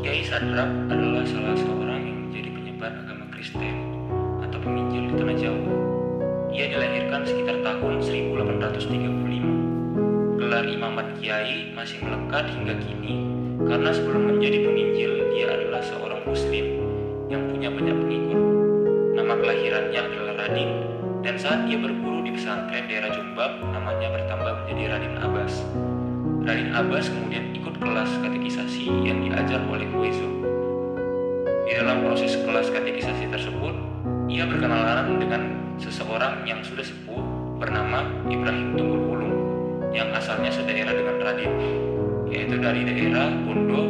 Kiai Sadrak adalah salah seorang yang menjadi penyebar agama Kristen atau penginjil di tanah Jawa. Ia dilahirkan sekitar tahun 1835. Gelar imamat Kiai masih melekat hingga kini karena sebelum menjadi penginjil dia adalah seorang muslim yang punya banyak pengikut. Nama kelahirannya adalah Radin, dan saat ia berguru di pesantren daerah Jombang, namanya bertambah menjadi Radin Abbas. Radin Abbas kemudian ikut kelas katekisasi yang diajar oleh Wezo. Di dalam proses kelas katekisasi tersebut, ia berkenalan dengan seseorang yang sudah sepuh bernama Ibrahim Tunggul Wulung yang asalnya sedaerah dengan Radin, yaitu dari daerah Bondo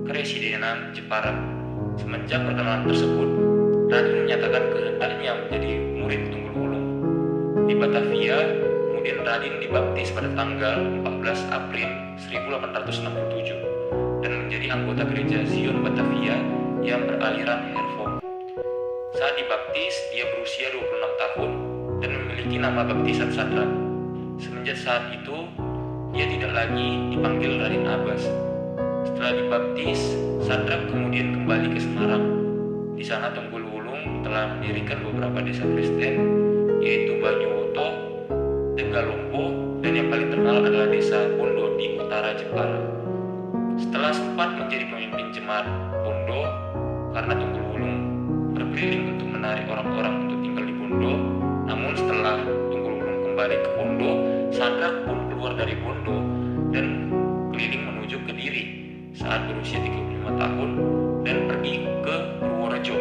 Keresidenan Jepara. Semenjak perkenalan tersebut, Radin menyatakan kehendaknya menjadi murid Tunggul Wulung. Di Batavia, kemudian Radin dibaptis pada tanggal 14 April 1867 dan menjadi anggota gereja Zion Batavia yang beraliran Hervorm. Saat dibaptis, dia berusia 26 tahun dan memiliki nama baptisan Sadrak. Semenjak saat itu, dia tidak lagi dipanggil Radin Abbas. Setelah dibaptis, Sadrak kemudian kembali ke Semarang. Di sana Tunggul Wulung telah mendirikan beberapa desa Kristen, yaitu Banyuwoto, Tegalombo, dan yang paling terkenal adalah desa Bondo di utara Jepara. Setelah sempat menjadi pemimpin jemaat Bondo, karena Tunggul Wulung berkeliling untuk menarik orang-orang untuk tinggal di Bondo, namun setelah Tunggul Wulung kembali ke Bondo, Sadrak pun keluar dari Bondo dan keliling menuju Kediri saat berusia 35 tahun dan pergi ke Purworejo.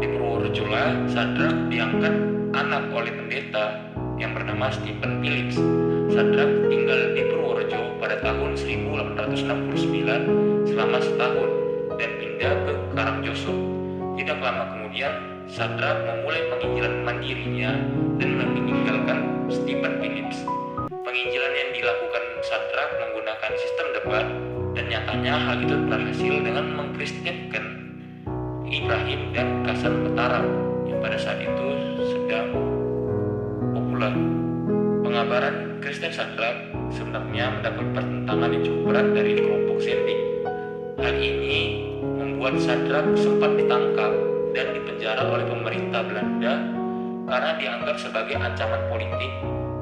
Di Purworejo lah Sadrak diangkat anak oleh pendeta yang bernama Stephen Phillips. Sadrak tinggal di Purworejo pada tahun 1869 selama setahun dan pindah ke Karangjoso. Tidak lama kemudian, Sadrak memulai penginjilan mandirinya dan meninggalkan Stephen Phillips. Penginjilan yang dilakukan Sadrak menggunakan sistem debat, dan nyatanya hal itu berhasil dengan mengkristenkan Ibrahim dan Kasan Mataram yang pada saat itu sedang populer. Pengabaran Kristen Sadrak sebenarnya mendapat pertentangan yang cukup berat dari kelompok Sending. Hal ini membuat Sadrak sempat ditangkap dan dipenjara oleh pemerintah Belanda karena dianggap sebagai ancaman politik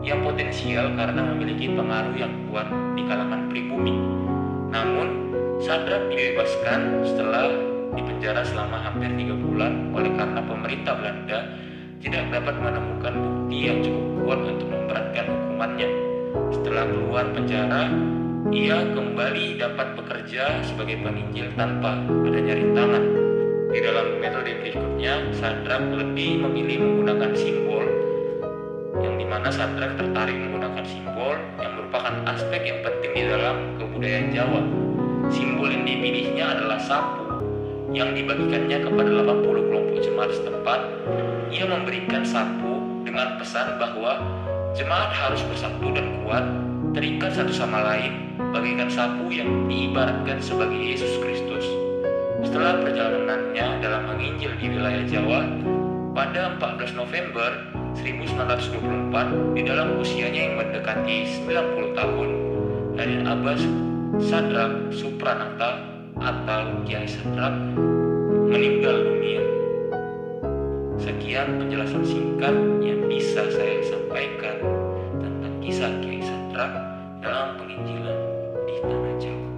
yang potensial karena memiliki pengaruh yang kuat di kalangan pribumi. Namun, Sadrak dibebaskan setelah dipenjara selama hampir 3 bulan oleh karena pemerintah Belanda tidak dapat menemukan bukti yang cukup kuat untuk memberatkan hukumannya. Setelah keluar penjara, ia kembali dapat bekerja sebagai penginjil tanpa adanya rintangan. Di dalam metode berikutnya, Sadrak lebih memilih menggunakan simbol, yang dimana Sadrak tertarik menggunakan simbol yang merupakan aspek yang penting di dalam kebudayaan Jawa. Simbol yang dipilihnya adalah sapu yang dibagikannya kepada 80 kelompok jemaat setempat. Ia memberikan sapu dengan pesan bahwa jemaat harus bersatu dan kuat, terikat satu sama lain, bagaikan sapu yang diibaratkan sebagai Yesus Kristus. Setelah perjalanannya dalam menginjil di wilayah Jawa, pada 14 November 1924, di dalam usianya yang mendekati 90 tahun, Radin Abbas Sadrak Supranata atau Kiai Sadrak meninggal dunia. Sekian penjelasan singkat yang bisa saya sampaikan tentang kisah Kiai Sadrak dalam penginjilan di tanah Jawa.